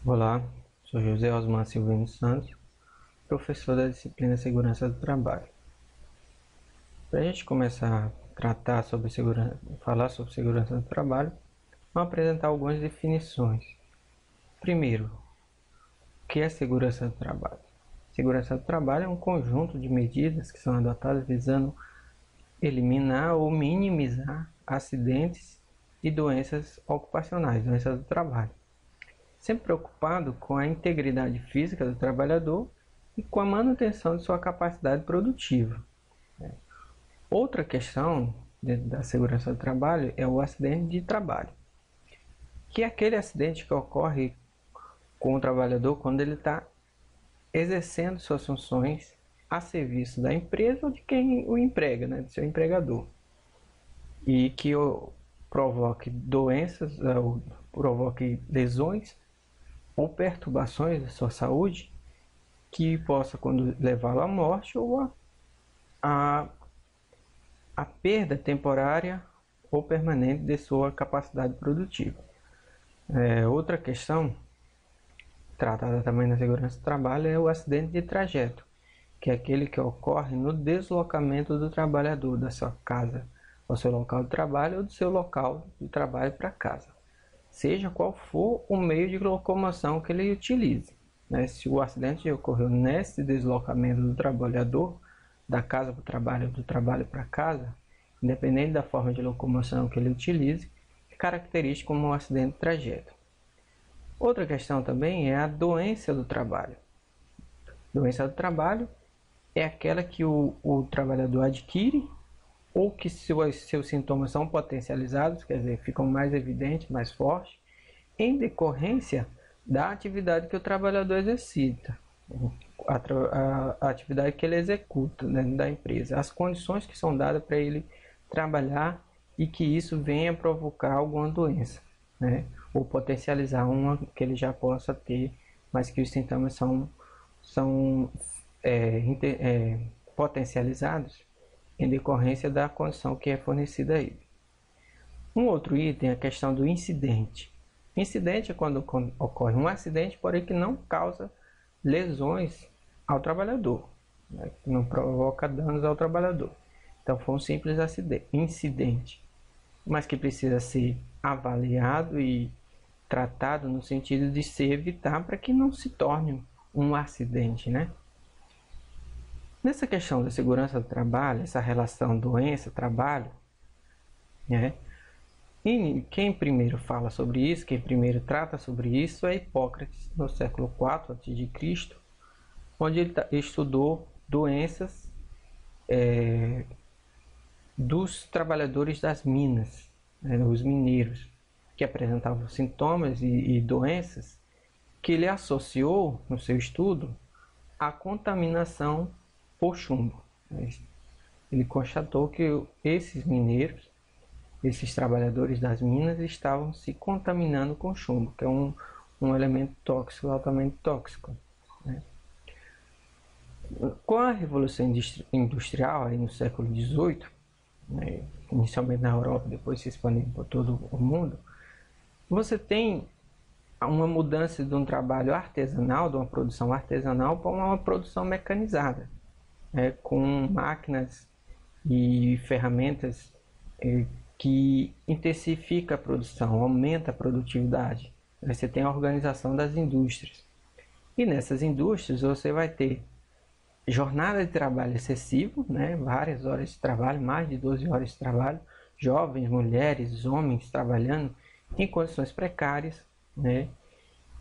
Olá, sou José Osmar Silvino Santos, professor da disciplina Segurança do Trabalho. Para a gente começar a tratar sobre segurança, falar sobre segurança do trabalho, vamos apresentar algumas definições. Primeiro, o que é segurança do trabalho? Segurança do trabalho é um conjunto de medidas que são adotadas visando eliminar ou minimizar acidentes e doenças ocupacionais, doenças do trabalho, sempre preocupado com a integridade física do trabalhador e com a manutenção de sua capacidade produtiva. Outra questão dentro da segurança do trabalho é o acidente de trabalho, que é aquele acidente que ocorre com o trabalhador quando ele está exercendo suas funções a serviço da empresa ou de quem o emprega, do seu empregador, e que provoque doenças, ou provoque lesões ou perturbações da sua saúde que possa levá-lo à morte ou a perda temporária ou permanente de sua capacidade produtiva. Outra questão tratada também na segurança do trabalho é o acidente de trajeto, que é aquele que ocorre no deslocamento do trabalhador da sua casa ao seu local de trabalho ou do seu local de trabalho para casa, seja qual for o meio de locomoção que ele utilize. Se o acidente ocorreu nesse deslocamento do trabalhador da casa para o trabalho, do trabalho para casa, independente da forma de locomoção que ele utilize, é característico como um acidente de trajeto. Outra questão também é a doença do trabalho. Doença do trabalho é aquela que o trabalhador adquire ou que seus sintomas são potencializados, quer dizer, ficam mais evidentes, mais fortes, em decorrência da atividade que o trabalhador exercita, a atividade que ele executa dentro da empresa, as condições que são dadas para ele trabalhar e que isso venha provocar alguma doença, ou potencializar uma que ele já possa ter, mas que os sintomas são potencializados em decorrência da condição que é fornecida a ele. Um outro item é a questão do incidente. Incidente é quando ocorre um acidente, porém que não causa lesões ao trabalhador, que não provoca danos ao trabalhador. Então foi um simples incidente, mas que precisa ser avaliado e tratado no sentido de se evitar para que não se torne um acidente, Nessa questão da segurança do trabalho, essa relação doença-trabalho, e quem primeiro fala sobre isso, quem primeiro trata sobre isso é Hipócrates, no século IV a.C., onde ele estudou doenças dos trabalhadores das minas, os mineiros, que apresentavam sintomas e doenças que ele associou no seu estudo à contaminação por chumbo. Ele constatou que esses mineiros, esses trabalhadores das minas, estavam se contaminando com chumbo, que é um elemento tóxico, altamente tóxico. Com a Revolução Industrial, aí no século XVIII, inicialmente na Europa, depois se expandindo por todo o mundo, você tem uma mudança de um trabalho artesanal, de uma produção artesanal, para uma produção mecanizada, com máquinas e ferramentas que intensifica a produção, aumenta a produtividade. Você tem a organização das indústrias. E nessas indústrias você vai ter jornada de trabalho excessivo, várias horas de trabalho, mais de 12 horas de trabalho, jovens, mulheres, homens trabalhando em condições precárias,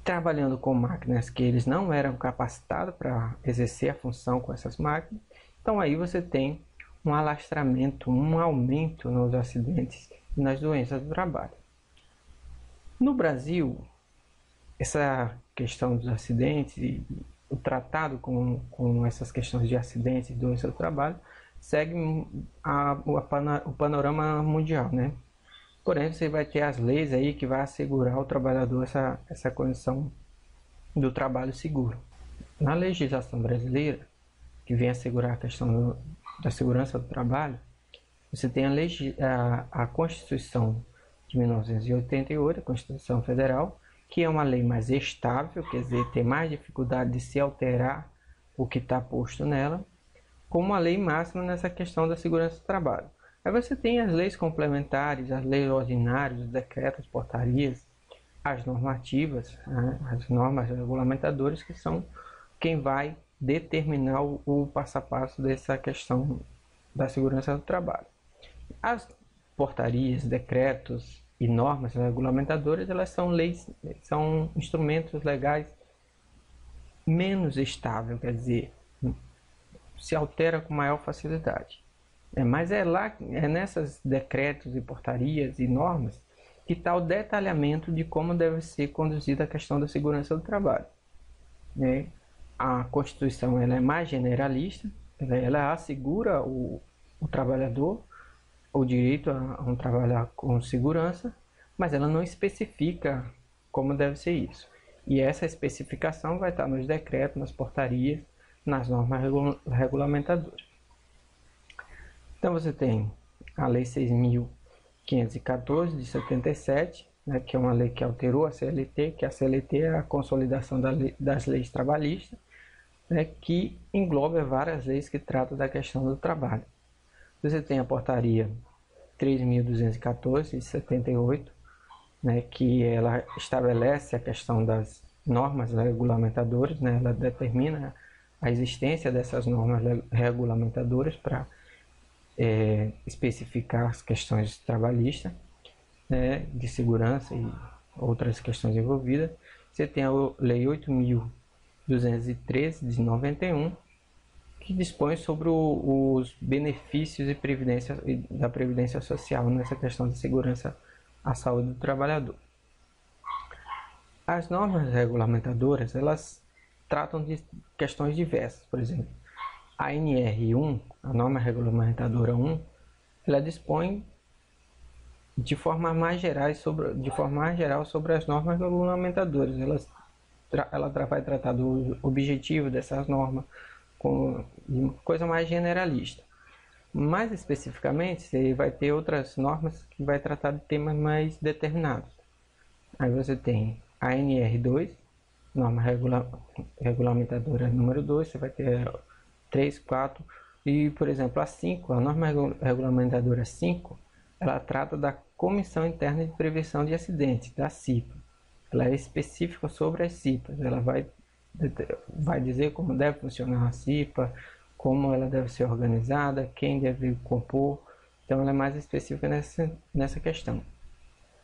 trabalhando com máquinas que eles não eram capacitados para exercer a função com essas máquinas. Então aí você tem um alastramento, um aumento nos acidentes e nas doenças do trabalho. No Brasil, essa questão dos acidentes e o tratado com essas questões de acidentes e doenças do trabalho segue o panorama mundial, Porém, você vai ter as leis aí que vai assegurar ao trabalhador essa condição do trabalho seguro. Na legislação brasileira, que vem assegurar a questão da segurança do trabalho, você tem a Constituição de 1988, a Constituição Federal, que é uma lei mais estável, quer dizer, tem mais dificuldade de se alterar o que está posto nela, como a lei máxima nessa questão da segurança do trabalho. Aí você tem as leis complementares, as leis ordinárias, os decretos, portarias, as normativas, né, as normas regulamentadoras, que são quem vai determinar o passo a passo dessa questão da segurança do trabalho. As portarias, decretos e normas regulamentadoras, elas são leis, são instrumentos legais menos estáveis, quer dizer, se altera com maior facilidade. Mas é nessas decretos e portarias e normas que está o detalhamento de como deve ser conduzida a questão da segurança do trabalho. A Constituição ela é mais generalista, ela assegura o trabalhador o direito a trabalhar com segurança, mas ela não especifica como deve ser isso. E essa especificação vai estar nos decretos, nas portarias, nas normas regulamentadoras. Então você tem a Lei 6.514 de 77, né, que é uma lei que alterou a CLT, que a CLT é a consolidação das leis trabalhistas, né, que engloba várias leis que tratam da questão do trabalho. Você tem a portaria 3.214 de 78, né, que ela estabelece a questão das normas regulamentadoras, né, ela determina a existência dessas normas regulamentadoras para especificar as questões trabalhistas, né, de segurança e outras questões envolvidas. Você tem a Lei 8.213 de 91, que dispõe sobre os benefícios da Previdência Social nessa questão de segurança à saúde do trabalhador. As normas regulamentadoras, elas tratam de questões diversas. Por exemplo, a NR1, a norma regulamentadora 1, ela dispõe de forma mais geral sobre as normas regulamentadoras. Ela vai tratar do objetivo dessas normas, com coisa mais generalista. Mais especificamente, você vai ter outras normas que vai tratar de temas mais determinados. Aí você tem a NR2, norma regulamentadora número 2, você vai ter 3, 4 e, por exemplo, a 5, a norma regulamentadora 5, ela trata da Comissão Interna de Prevenção de Acidentes, da CIPA. Ela é específica sobre as CIPAs, ela vai dizer como deve funcionar a CIPA, como ela deve ser organizada, quem deve compor. Então ela é mais específica nessa questão.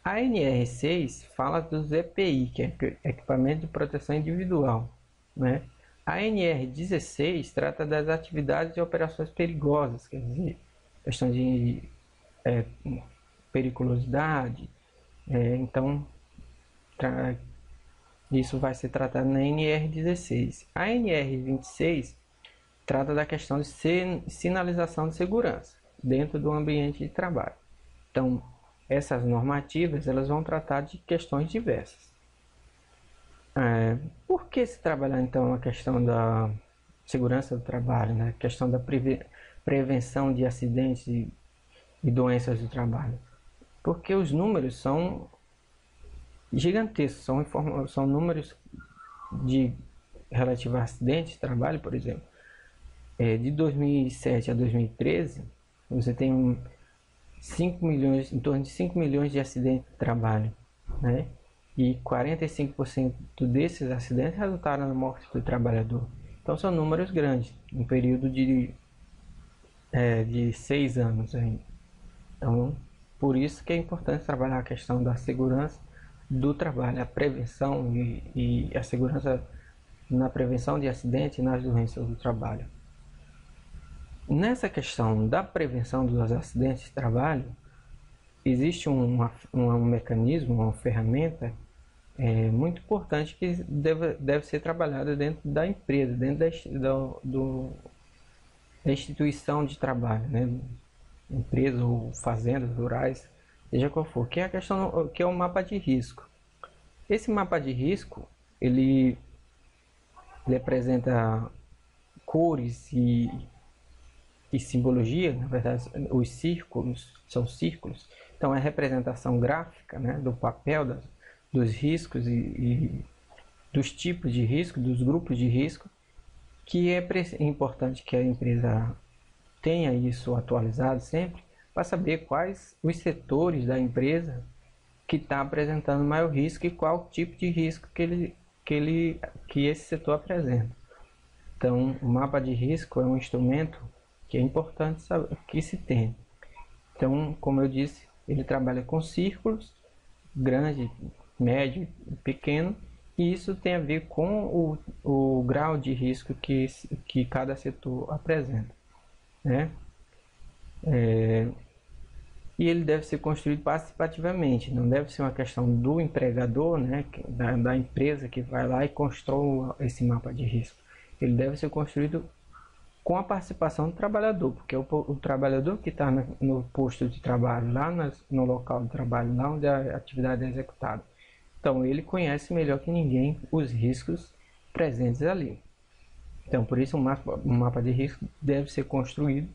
A NR6 fala dos EPI, que é Equipamento de Proteção Individual, né? A NR16 trata das atividades e operações perigosas, quer dizer, questão de periculosidade. Então isso vai ser tratado na NR16. A NR26 trata da questão de sinalização de segurança dentro do ambiente de trabalho. Então, essas normativas elas vão tratar de questões diversas. Por que se trabalhar então a questão da segurança do trabalho, né? A questão da prevenção de acidentes e doenças do trabalho? Porque os números são gigantescos, são números relativos a acidentes de trabalho, por exemplo. De 2007 a 2013, você tem 5 milhões, em torno de 5 milhões de acidentes de trabalho, né? E 45% desses acidentes resultaram na morte do trabalhador. Então são números grandes, um período de 6 anos ainda. Então, por isso que é importante trabalhar a questão da segurança do trabalho, a prevenção e a segurança na prevenção de acidentes e nas doenças do trabalho. Nessa questão da prevenção dos acidentes de trabalho, existe um mecanismo, uma ferramenta muito importante que deve ser trabalhada dentro da empresa, dentro da instituição de trabalho, né? Empresa ou fazendas rurais, seja qual for, que é a questão que é o mapa de risco. Esse mapa de risco ele apresenta cores e simbologia, na verdade, os círculos são círculos, então é representação gráfica, né, do papel dos riscos e dos tipos de risco, dos grupos de risco, que é importante que a empresa tenha isso atualizado sempre, para saber quais os setores da empresa que está apresentando maior risco e qual tipo de risco que esse setor apresenta. Então, o mapa de risco é um instrumento que é importante saber, que se tem. Então, como eu disse, ele trabalha com círculos, grande, médio e pequeno, e isso tem a ver com o grau de risco que cada setor apresenta, né? E ele deve ser construído participativamente, não deve ser uma questão do empregador, né, da empresa que vai lá e constrói esse mapa de risco. Ele deve ser construído com a participação do trabalhador, porque o trabalhador que está no posto de trabalho, lá no local de trabalho, lá onde a atividade é executada. Então ele conhece melhor que ninguém os riscos presentes ali. Então por isso o mapa de risco deve ser construído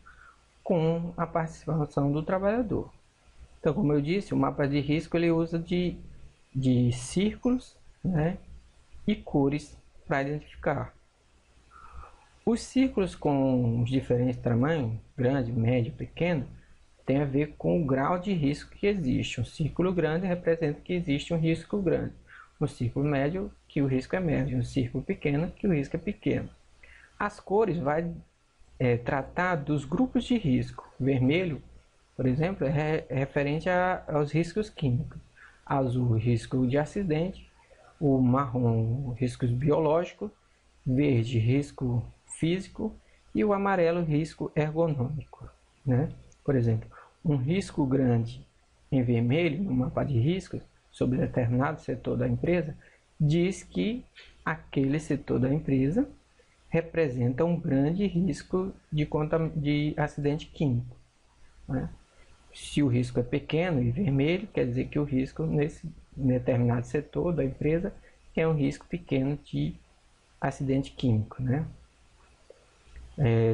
com a participação do trabalhador. Então, como eu disse, o mapa de risco ele usa de círculos, né, e cores para identificar. Os círculos com os diferentes tamanhos, grande, médio, pequeno, tem a ver com o grau de risco que existe. Um círculo grande representa que existe um risco grande. Um círculo médio, que o risco é médio. Um círculo pequeno, que o risco é pequeno. As cores vai tratar dos grupos de risco. Vermelho, por exemplo, é referente aos riscos químicos. Azul, risco de acidente. O marrom, riscos biológicos. Verde, risco físico. E o amarelo, risco ergonômico, né? Por exemplo, um risco grande em vermelho, no mapa de riscos, sobre determinado setor da empresa, diz que aquele setor da empresa representa um grande risco de acidente químico, né? Se o risco é pequeno e vermelho, quer dizer que o risco nesse determinado setor da empresa é um risco pequeno de acidente químico, né?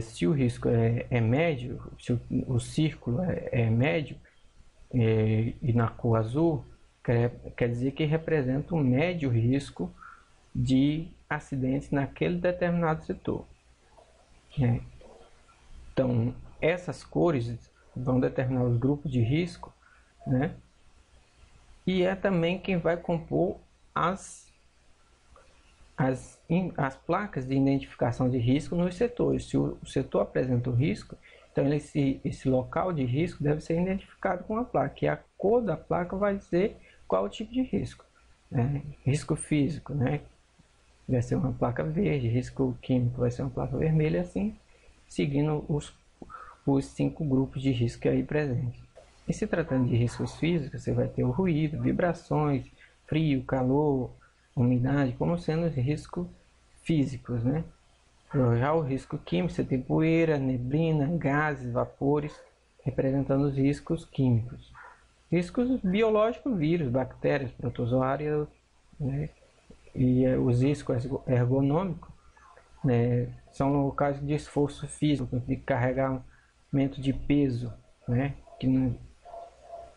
Se o risco é médio, se o círculo é médio e na cor azul, quer dizer que representa um médio risco de acidentes naquele determinado setor. Então, essas cores vão determinar os grupos de risco, né? E é também quem vai compor as placas de identificação de risco nos setores. Se o setor apresenta o risco, então esse local de risco deve ser identificado com a placa, e a cor da placa vai dizer qual o tipo de risco, né? Risco físico, né, vai ser uma placa verde, risco químico vai ser uma placa vermelha, assim seguindo os 5 grupos de risco aí presentes. E se tratando de riscos físicos, você vai ter o ruído, vibrações, frio, calor, umidade, como sendo os riscos físicos, né? Já o risco químico, você tem poeira, neblina, gases, vapores, representando os riscos químicos. Riscos biológicos, vírus, bactérias, protozoários, né? E os riscos ergonômicos, né, são locais de esforço físico, de carregamento de peso, né,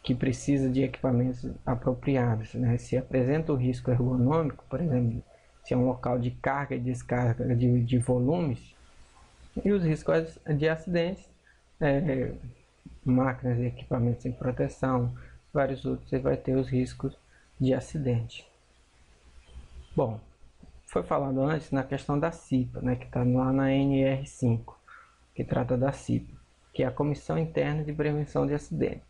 que precisa de equipamentos apropriados, né? Se apresenta o risco ergonômico, por exemplo, se é um local de carga e descarga de volumes, e os riscos de acidentes, máquinas e equipamentos sem proteção, vários outros, você vai ter os riscos de acidente. Bom, foi falado antes na questão da CIPA, né, que está lá na NR5, que trata da CIPA, que é a Comissão Interna de Prevenção de Acidentes.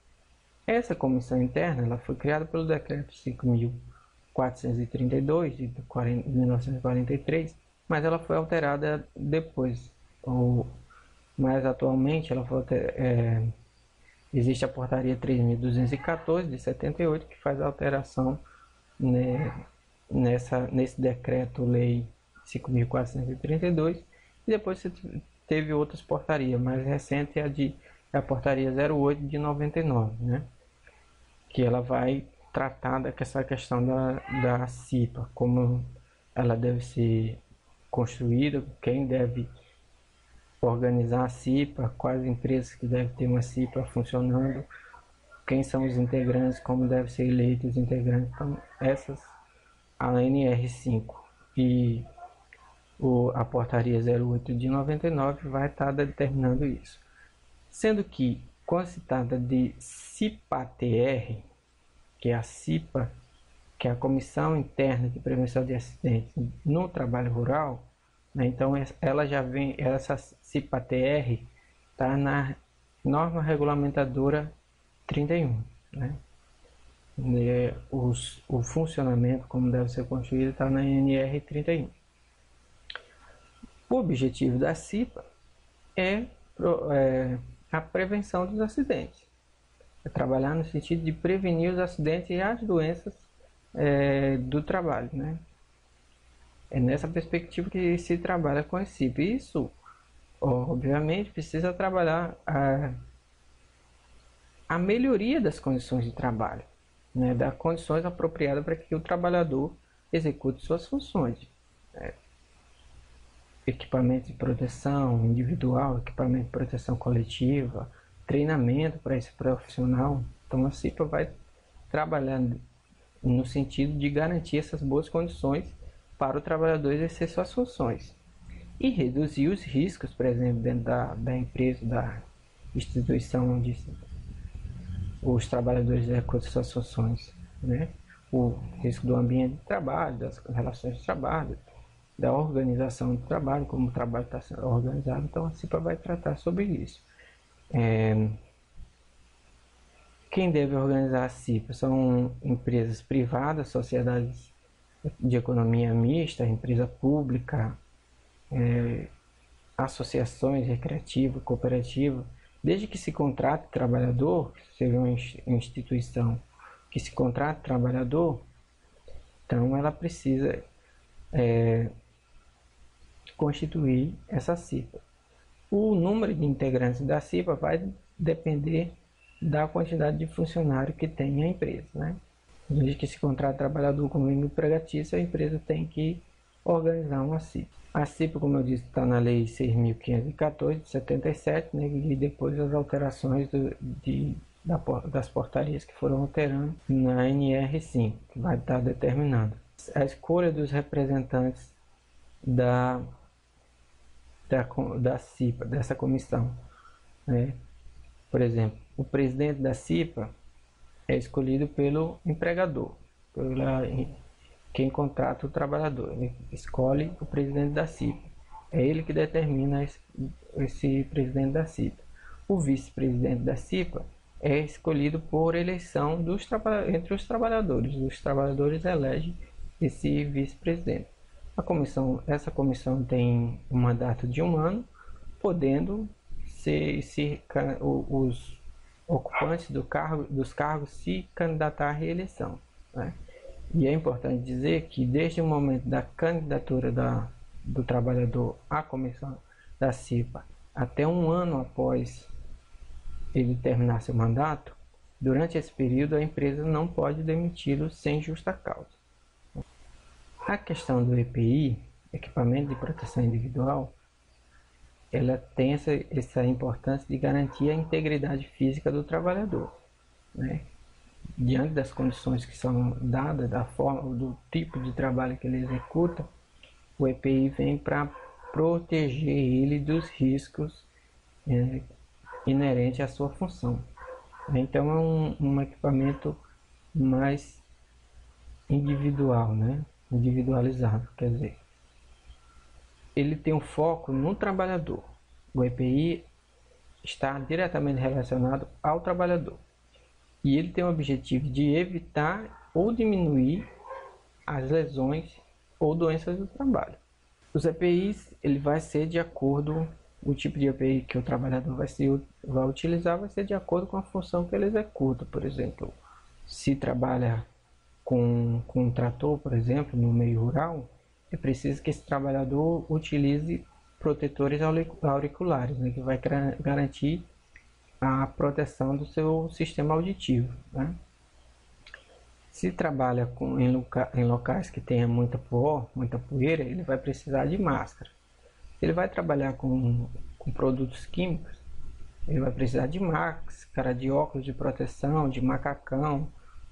Essa comissão interna ela foi criada pelo Decreto 5.432 de 1943, mas ela foi alterada depois. Mais atualmente, existe a Portaria 3.214 de 78, que faz a alteração, né, nesse Decreto-Lei 5.432, e depois você teve outras portarias. Mais recente é a Portaria 08 de 99, né? Que ela vai tratar dessa questão da CIPA, como ela deve ser construída, quem deve organizar a CIPA, quais empresas que devem ter uma CIPA funcionando, quem são os integrantes, como devem ser eleitos os integrantes. Então, essas, a NR5 e a portaria 08 de 99 vai estar determinando isso. Sendo que, quando se trata de CIPA-TR, que é a CIPA, que é a Comissão Interna de Prevenção de Acidentes no Trabalho Rural, né? Então ela já vem, essa CIPA-TR está na norma regulamentadora 31, né? O funcionamento, como deve ser construído, está na NR 31. O objetivo da CIPA é a prevenção dos acidentes, é trabalhar no sentido de prevenir os acidentes e as doenças do trabalho, né? É nessa perspectiva que se trabalha com a CIPA. Isso, obviamente, precisa trabalhar a melhoria das condições de trabalho, né? Dar condições apropriadas para que o trabalhador execute suas funções. Equipamento de proteção individual, equipamento de proteção coletiva, treinamento para esse profissional. Então a CIPA vai trabalhar no sentido de garantir essas boas condições para o trabalhador exercer suas funções e reduzir os riscos, por exemplo, dentro da empresa, da instituição onde os trabalhadores executam suas funções, né? O risco do ambiente de trabalho, das relações de trabalho, da organização do trabalho, como o trabalho está sendo organizado. Então a CIPA vai tratar sobre isso. Quem deve organizar a CIPA são empresas privadas, sociedades de economia mista, empresa pública, associações recreativas, cooperativas. Desde que se contrate trabalhador, seja uma instituição que se contrate trabalhador, então ela precisa constituir essa CIPA. O número de integrantes da CIPA vai depender da quantidade de funcionário que tem a empresa, né? Desde que se contrata trabalhador como empregatício, a empresa tem que organizar uma CIPA. A CIPA, como eu disse, está na Lei 6.514 de 77, né? E depois as alterações das portarias que foram alterando na NR5, que vai estar determinado. A escolha dos representantes da CIPA, dessa comissão, né? Por exemplo, o presidente da CIPA é escolhido pelo empregador, quem contrata o trabalhador. Ele escolhe o presidente da CIPA. É ele que determina esse presidente da CIPA. O vice-presidente da CIPA é escolhido por eleição entre os trabalhadores. Os trabalhadores elegem esse vice-presidente. Essa comissão tem um mandato de 1 ano, podendo os ocupantes dos cargos se candidatar à reeleição, né? E é importante dizer que desde o momento da candidatura do trabalhador à comissão da CIPA até 1 ano após ele terminar seu mandato, durante esse período a empresa não pode demiti-lo sem justa causa. A questão do EPI, equipamento de proteção individual, ela tem essa importância de garantir a integridade física do trabalhador, né? Diante das condições que são dadas, da forma, do tipo de trabalho que ele executa, o EPI vem para proteger ele dos riscos inerentes à sua função. Então é um equipamento mais individual, né? Individualizado, quer dizer, ele tem um foco no trabalhador. O EPI está diretamente relacionado ao trabalhador e ele tem o objetivo de evitar ou diminuir as lesões ou doenças do trabalho. Os EPIs, ele vai ser de acordo, o tipo de EPI que o trabalhador vai utilizar vai ser de acordo com a função que ele executa. Por exemplo, se trabalha com um trator, por exemplo, no meio rural, é preciso que esse trabalhador utilize protetores auriculares, né, que vai garantir a proteção do seu sistema auditivo, né? Se trabalha em locais que tenha muita poeira, ele vai precisar de máscara. Se ele vai trabalhar com produtos químicos, Ele vai precisar de máscara, de óculos de proteção, de macacão,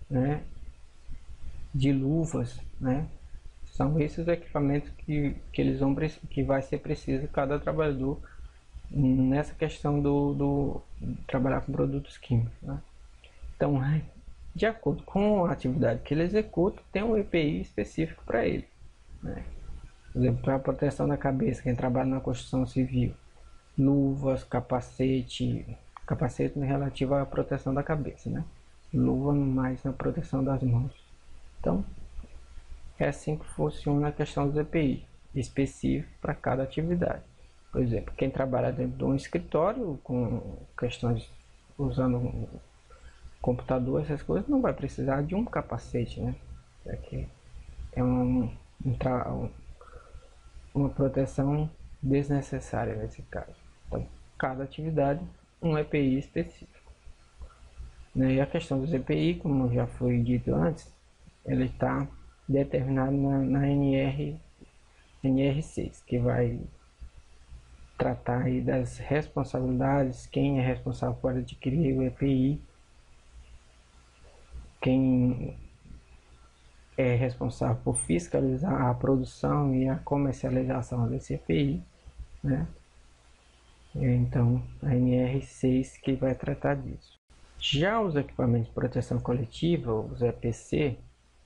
né? De luvas, né? São esses os equipamentos que vai ser preciso cada trabalhador nessa questão do trabalhar com produtos químicos, né? Então, de acordo com a atividade que ele executa, tem um EPI específico para ele, né? Por exemplo, para a proteção da cabeça, quem trabalha na construção civil, luvas, capacete relativo à proteção da cabeça, né? Luva mais na proteção das mãos. Então, é assim que funciona a questão do EPI, específico para cada atividade. Por exemplo, quem trabalha dentro de um escritório com questões usando computador, essas coisas, não vai precisar de um capacete, né? Aqui é uma proteção desnecessária nesse caso. Então, cada atividade, um EPI específico. E a questão dos EPI, como já foi dito antes, ele está determinado na NR6, que vai tratar aí das responsabilidades, quem é responsável por adquirir o EPI, quem é responsável por fiscalizar a produção e a comercialização desse EPI, né? Então, a NR6 que vai tratar disso. Já os equipamentos de proteção coletiva, os EPC,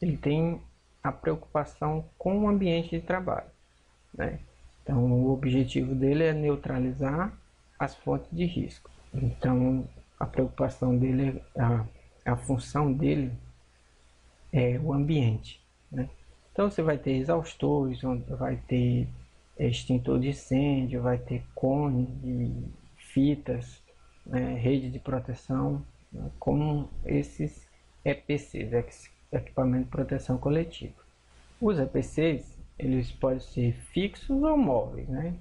ele tem a preocupação com o ambiente de trabalho, né? Então, o objetivo dele é neutralizar as fontes de risco. Então, a preocupação dele, a função dele é o ambiente, né? Então, você vai ter exaustores, vai ter extintor de incêndio, vai ter cone de fitas, né, rede de proteção, né, como esses EPCs, equipamento de proteção coletiva. Os EPCs, eles podem ser fixos ou móveis, né?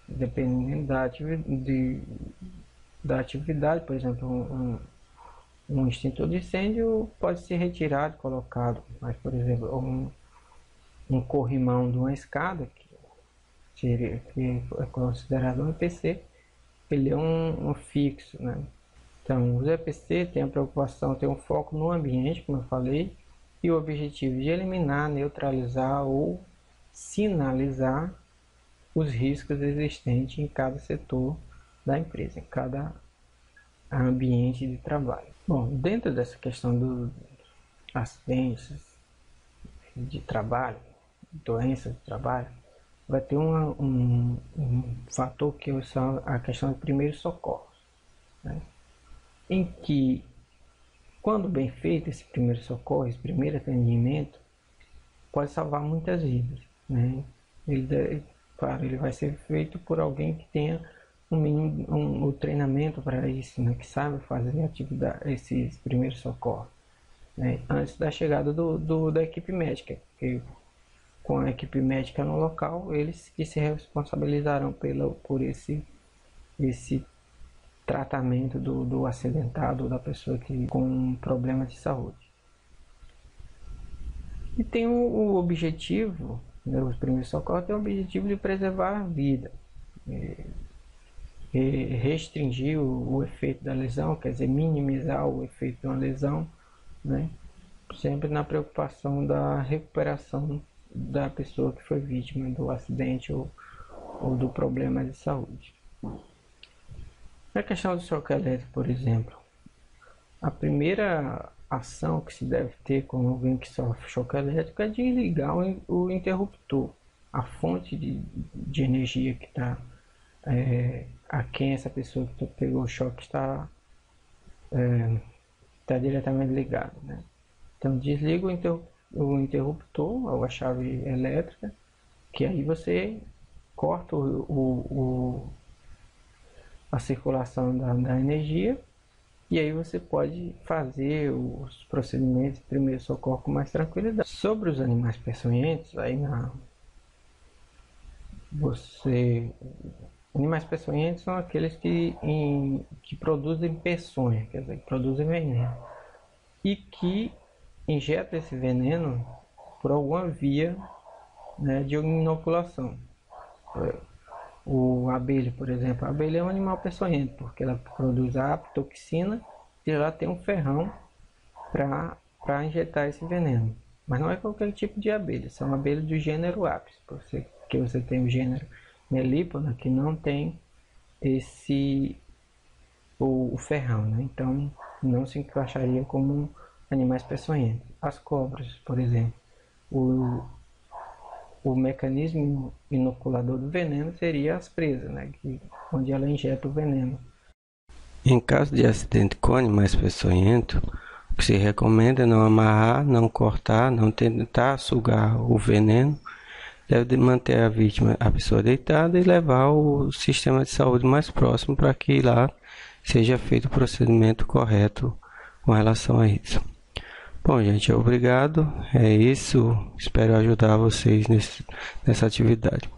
Dependendo da atividade, por exemplo, um extintor de incêndio pode ser retirado, colocado, mas por exemplo, um corrimão de uma escada, que é considerado um EPC, ele é um fixo, né? Então, os EPC têm a preocupação, tem um foco no ambiente, como eu falei, e o objetivo de eliminar, neutralizar ou sinalizar os riscos existentes em cada setor da empresa, em cada ambiente de trabalho. Bom, dentro dessa questão dos acidentes de trabalho, doenças de trabalho, vai ter um fator que é a questão de primeiros socorros, né? Em que, quando bem feito esse primeiro socorro, esse primeiro atendimento, pode salvar muitas vidas, né? Claro, ele vai ser feito por alguém que tenha o treinamento para isso, né? Que saiba fazer esses primeiros socorros, né? Antes da chegada da equipe médica, porque com a equipe médica no local, eles que se responsabilizarão por esse tratamento do acidentado, da pessoa com um problema de saúde. E tem o objetivo, né, os primeiros socorros tem o objetivo de preservar a vida, restringir o efeito da lesão, quer dizer, minimizar o efeito de uma lesão, né? Sempre na preocupação da recuperação da pessoa que foi vítima do acidente ou do problema de saúde. Na questão do choque elétrico, por exemplo, a primeira ação que se deve ter com alguém que sofre choque elétrico é de ligar o interruptor, a fonte de energia que está a quem essa pessoa que pegou o choque está diretamente ligado, né? Então desliga o interruptor ou a chave elétrica, que aí você corta a circulação da energia, e aí você pode fazer os procedimentos de primeiro socorro com mais tranquilidade. Sobre os animais peçonhentos, animais peçonhentos são aqueles que produzem peçonha, quer dizer, que produzem veneno, e que injetam esse veneno por alguma via, né, de inoculação. A abelha, por exemplo. A abelha é um animal peçonhento, porque ela produz a apitoxina e ela tem um ferrão para injetar esse veneno. Mas não é qualquer tipo de abelha, são abelhas do gênero Apis, que você tem o gênero Melípona, que não tem esse o ferrão, né? Então não se encaixaria como animais peçonhentos. As cobras, por exemplo, o, o mecanismo inoculador do veneno seria as presas, né? Onde ela injeta o veneno. Em caso de acidente com animais peçonhentos, o que se recomenda é não amarrar, não cortar, não tentar sugar o veneno. Deve manter a vítima, a pessoa deitada, e levar o sistema de saúde mais próximo para que lá seja feito o procedimento correto com relação a isso. Bom, gente, obrigado. É isso. Espero ajudar vocês nessa atividade.